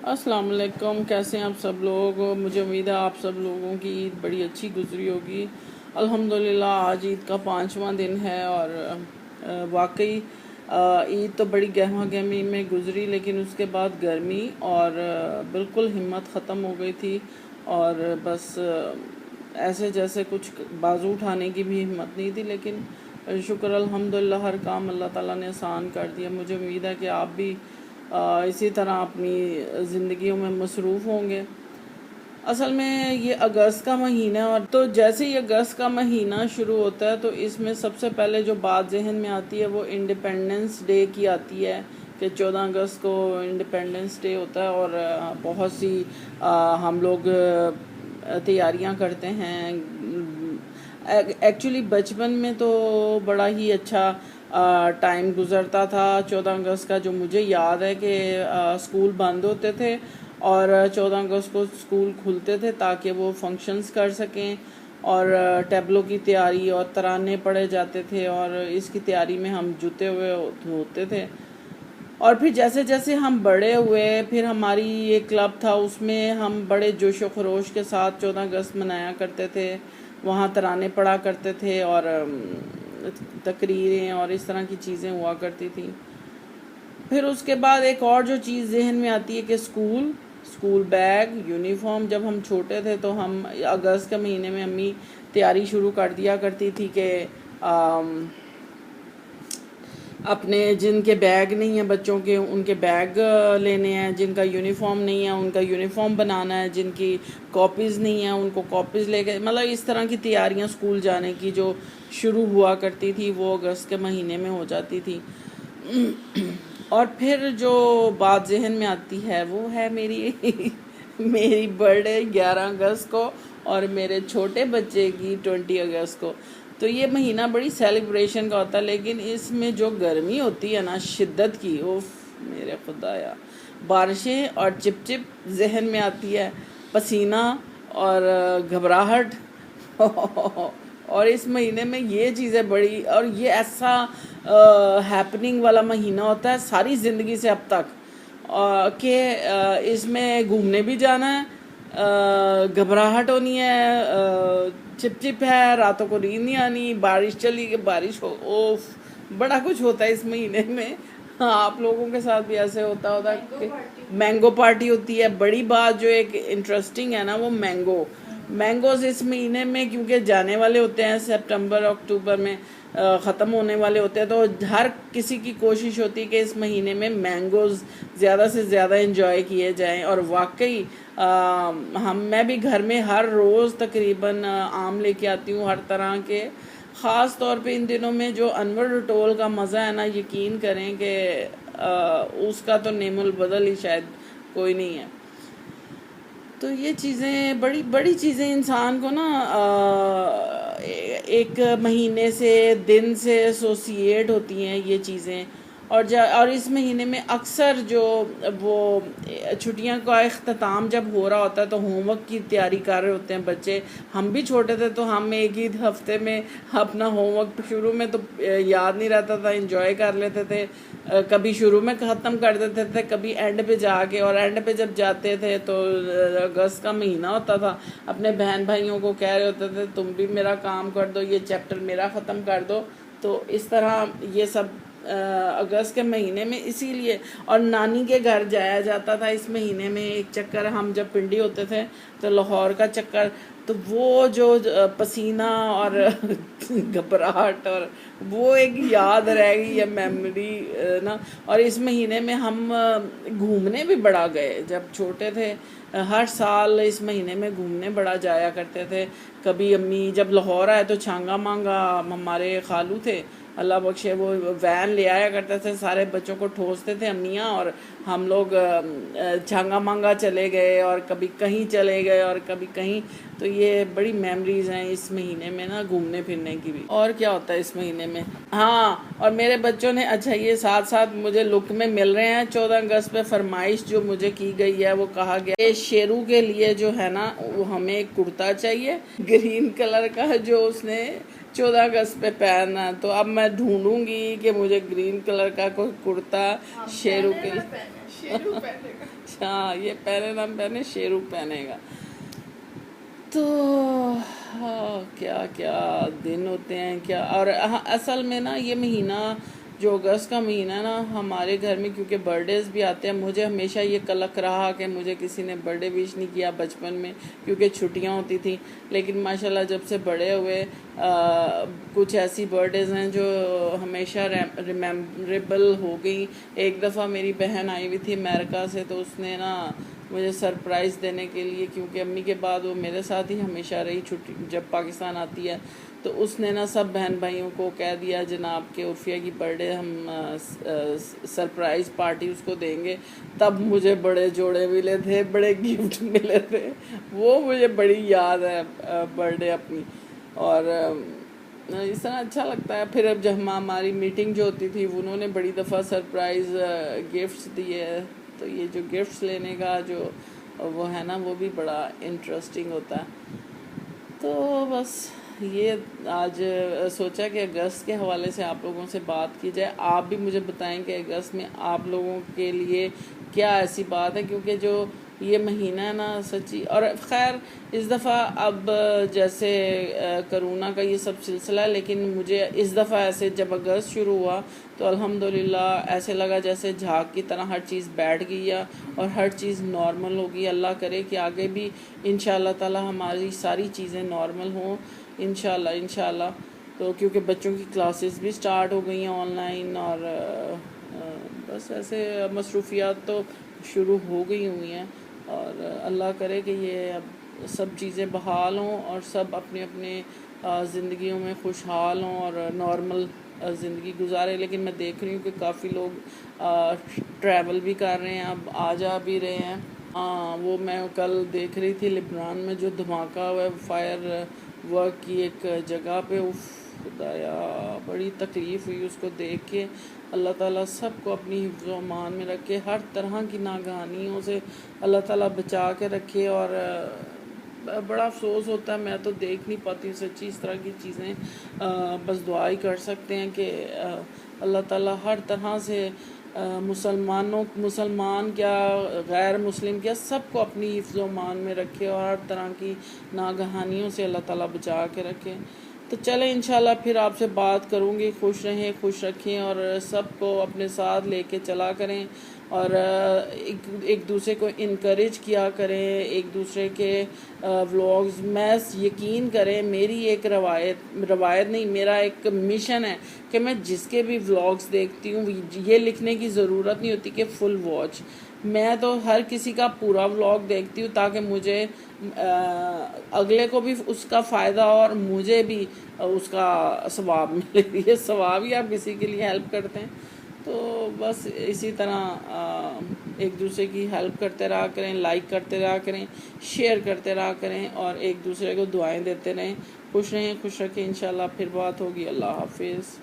अस्सलाम वालेकुम। कैसे हैं आप सब लोग। मुझे उम्मीद है आप सब लोगों की ईद बड़ी अच्छी गुजरी होगी। अल्हम्दुलिल्लाह आज ईद का 5वां दिन है और वाकई ईद तो बड़ी गहमा गहमी में गुजरी, लेकिन उसके बाद गर्मी और बिल्कुल हिम्मत ख़त्म हो गई थी और बस ऐसे जैसे कुछ बाजू उठाने की भी हिम्मत नहीं थी। लेकिन शुक्र अल्हम्दुलिल्लाह हर काम अल्लाह ताला ने आसान कर दिया। मुझे उम्मीद है कि आप भी इसी तरह अपनी ज़िंदगियों में मसरूफ़ होंगे। असल में ये अगस्त का महीना है और तो जैसे ही अगस्त का महीना शुरू होता है तो इसमें सबसे पहले जो बात जहन में आती है वो इंडिपेंडेंस डे की आती है कि 14 अगस्त को इंडिपेंडेंस डे होता है और बहुत सी हम लोग तैयारियां करते हैं। एक्चुअली बचपन में तो बड़ा ही अच्छा टाइम गुज़रता था। 14 अगस्त का जो मुझे याद है कि स्कूल बंद होते थे और 14 अगस्त को स्कूल खुलते थे ताकि वो फंक्शंस कर सकें और टैबलों की तैयारी और तराने पढ़े जाते थे और इसकी तैयारी में हम जुटे हुए होते थे। और फिर जैसे जैसे हम बड़े हुए फिर हमारी ये क्लब था, उसमें हम बड़े जोश व खरोश के साथ 14 अगस्त मनाया करते थे। वहाँ तराने पढ़ा करते थे और तकरीरें और इस तरह की चीज़ें हुआ करती थी। फिर उसके बाद एक और जो चीज़ जहन में आती है कि स्कूल बैग यूनिफॉर्म। जब हम छोटे थे तो हम अगस्त के महीने में अम्मी तैयारी शुरू कर दिया करती थी कि अपने जिनके बैग नहीं है बच्चों के उनके बैग लेने हैं, जिनका यूनिफॉर्म नहीं है उनका यूनिफॉर्म बनाना है, जिनकी कॉपीज़ नहीं है उनको कॉपीज़ लेके, मतलब इस तरह की तैयारियां स्कूल जाने की जो शुरू हुआ करती थी वो अगस्त के महीने में हो जाती थी। और फिर जो बात जहन में आती है वो है मेरी मेरी बर्थडे 11 अगस्त को और मेरे छोटे बच्चे की 20 अगस्त को। तो ये महीना बड़ी सेलिब्रेशन का होता है, लेकिन इसमें जो गर्मी होती है ना शिद्दत की, उफ मेरे खुदाया, बारिशें और चिपचिप जहन में आती है, पसीना और घबराहट और इस महीने में ये चीज़ें बड़ी, और ये ऐसा हैपनिंग वाला महीना होता है सारी ज़िंदगी से अब तक कि इसमें घूमने भी जाना है, घबराहट होनी है, चिपचिप है, रातों को नींद नहीं आनी, बारिश चली कि बारिश हो, ओफ बड़ा कुछ होता है इस महीने में। हाँ, आप लोगों के साथ भी ऐसे होता कि मैंगो पार्टी होती है। बड़ी बात जो एक इंटरेस्टिंग है ना वो मैंगोज इस महीने में क्योंकि जाने वाले होते हैं, सितंबर अक्टूबर में ख़त्म होने वाले होते हैं, तो हर किसी की कोशिश होती है कि इस महीने में मैंगोज़ ज़्यादा से ज़्यादा इंजॉय किए जाएं। और वाकई मैं भी घर में हर रोज़ तकरीबन आम लेके आती हूँ हर तरह के। ख़ास तौर पे इन दिनों में जो अनवर डटोल का मज़ा है ना, यकीन करें कि उसका तो नेमुल बदल ही शायद कोई नहीं है। तो ये चीज़ें बड़ी बड़ी चीज़ें इंसान को ना एक महीने से दिन से एसोसिएट होती हैं ये चीज़ें। और इस महीने में अक्सर जो वो छुट्टियां का अख्ताम जब हो रहा होता है तो होमवर्क की तैयारी कर रहे होते हैं बच्चे। हम भी छोटे थे तो हम एक ही हफ्ते में अपना होमवर्क शुरू में तो याद नहीं रहता था, एंजॉय कर लेते थे, कभी शुरू में ख़त्म कर देते थे, कभी एंड पे जाके, और एंड पे जब जाते थे तो अगस्त का महीना होता था, अपने बहन भाइयों को कह रहे होते थे तुम भी मेरा काम कर दो, ये चैप्टर मेरा ख़त्म कर दो। तो इस तरह ये सब अगस्त के महीने में इसीलिए। और नानी के घर जाया जाता था इस महीने में एक चक्कर, हम जब पिंडी होते थे तो लाहौर का चक्कर, तो वो जो पसीना और घबराहट और वो एक याद रह गई है मेमोरी ना। और इस महीने में हम घूमने भी बड़ा गए जब छोटे थे। हर साल इस महीने में घूमने बड़ा जाया करते थे। कभी अम्मी जब लाहौर आए तो छांगा मांगा, हमारे खालू थे अल्लाह बख्शे, वो वैन ले आया करते थे, सारे बच्चों को ठोसते थे अम्मियाँ, और हम लोग छांगा मांगा चले गए और कभी कहीं चले गए और कभी कहीं तो ये बड़ी मेमोरीज हैं इस महीने में ना, घूमने फिरने की भी। और क्या होता है इस महीने में, हाँ, और मेरे बच्चों ने, अच्छा ये साथ साथ मुझे लुक में मिल रहे हैं। 14 अगस्त पे फरमाइश जो मुझे की गई है, वो कहा गया शेरू के लिए जो है ना, वो हमें एक कुर्ता चाहिए ग्रीन कलर का, जो उसने 14 अगस्त पे पहना। तो अब मैं ढूंढूंगी कि मुझे ग्रीन कलर का कोई कुर्ता शेरू के लिए हाँ, ये पहने ना पहने, शेरू पहनेगा। तो क्या क्या दिन होते हैं क्या। और हाँ, असल में ना ये महीना जो अगस्त का महीना है ना, हमारे घर में क्योंकि बर्थडेज भी आते हैं, मुझे हमेशा ये कलक रहा कि मुझे किसी ने बर्थडे विश नहीं किया बचपन में, क्योंकि छुट्टियां होती थी। लेकिन माशाल्लाह जब से बड़े हुए कुछ ऐसी बर्थडेज हैं जो हमेशा रिमेम्बरेबल हो गई। एक दफ़ा मेरी बहन आई हुई थी अमेरिका से, तो उसने ना मुझे सरप्राइज़ देने के लिए, क्योंकि अम्मी के बाद वो मेरे साथ ही हमेशा रही छुट्टी जब पाकिस्तान आती है, तो उसने ना सब बहन भाइयों को कह दिया जनाब के उर्फिया की बर्थडे हम सरप्राइज़ पार्टी उसको देंगे। तब मुझे बड़े जोड़े मिले थे, बड़े गिफ्ट मिले थे, वो मुझे बड़ी याद है बर्थडे अपनी। और इस तरह अच्छा लगता है। फिर अब जब हमारी मीटिंग जो होती थी, उन्होंने बड़ी दफ़ा सरप्राइज़ गिफ्ट्स दिए, तो ये जो गिफ्ट्स लेने का जो वो है ना, वो भी बड़ा इंटरेस्टिंग होता है। तो बस ये आज सोचा कि अगस्त के हवाले से आप लोगों से बात की जाए। आप भी मुझे बताएं कि अगस्त में आप लोगों के लिए क्या ऐसी बात है, क्योंकि जो ये महीना है ना सच्ची। और ख़ैर इस दफ़ा अब जैसे करोना का ये सब सिलसिला है, लेकिन मुझे इस दफ़ा ऐसे जब अगस्त शुरू हुआ तो अल्हम्दुलिल्लाह ऐसे लगा जैसे झाग की तरह हर चीज़ बैठ गई है और हर चीज़ नॉर्मल होगी। अल्लाह करे कि आगे भी इंशाअल्लाह ताला हमारी सारी चीज़ें नॉर्मल हों, इंशाअल्लाह। तो क्योंकि बच्चों की क्लासेस भी स्टार्ट हो गई हैं ऑनलाइन, और बस ऐसे मसरूफियात तो शुरू हो गई हुई हैं। और अल्लाह करे कि ये अब सब चीज़ें बहाल हों और सब अपने अपने ज़िंदगियों में खुशहाल हों और नॉर्मल ज़िंदगी गुजारें। लेकिन मैं देख रही हूँ कि काफ़ी लोग ट्रैवल भी कर रहे हैं, अब आ जा भी रहे हैं। हाँ, वो मैं कल देख रही थी लिबनान में जो धमाका हुआ फायर वर्क की एक जगह पे, उफ खुदाया बड़ी तकलीफ़ हुई उसको देख के। अल्लाह ताला सबको अपनी हिफ्ज़ व अमान में रखे, हर तरह की नागहानियों से अल्लाह ताला बचा के रखे। और बड़ा अफसोस होता है, मैं तो देख नहीं पाती हूँ सच्ची इस तरह की चीज़ें। बस दुआ ही कर सकते हैं कि अल्लाह ताला हर तरह से मुसलमान क्या गैर मुस्लिम क्या सबको अपनी हिफ्ज़ व अमान में रखे और हर तरह की नागहानियों से अल्लाह ताला बचा के रखे। तो चलें इंशाल्लाह फिर आपसे बात करूँगी। खुश रहें, खुश रखें और सबको अपने साथ लेके चला करें। और एक दूसरे को इनकरेज किया करें, एक दूसरे के व्लॉग्स। मैं यकीन करें, मेरी एक रवायत नहीं, मेरा एक मिशन है कि मैं जिसके भी व्लॉग्स देखती हूँ, ये लिखने की ज़रूरत नहीं होती कि फुल वॉच। मैं तो हर किसी का पूरा व्लॉग देखती हूँ ताकि मुझे अगले को भी उसका फ़ायदा और मुझे भी उसका सवाब मिले। ये सवाब ही आप किसी के लिए हेल्प करते हैं। तो बस इसी तरह एक दूसरे की हेल्प करते रहा करें, लाइक करते रहा करें, शेयर करते रहा करें और एक दूसरे को दुआएं देते रहें। खुश रहें, खुश रखें। इंशाल्लाह फिर बात होगी। अल्लाह हाफिज़।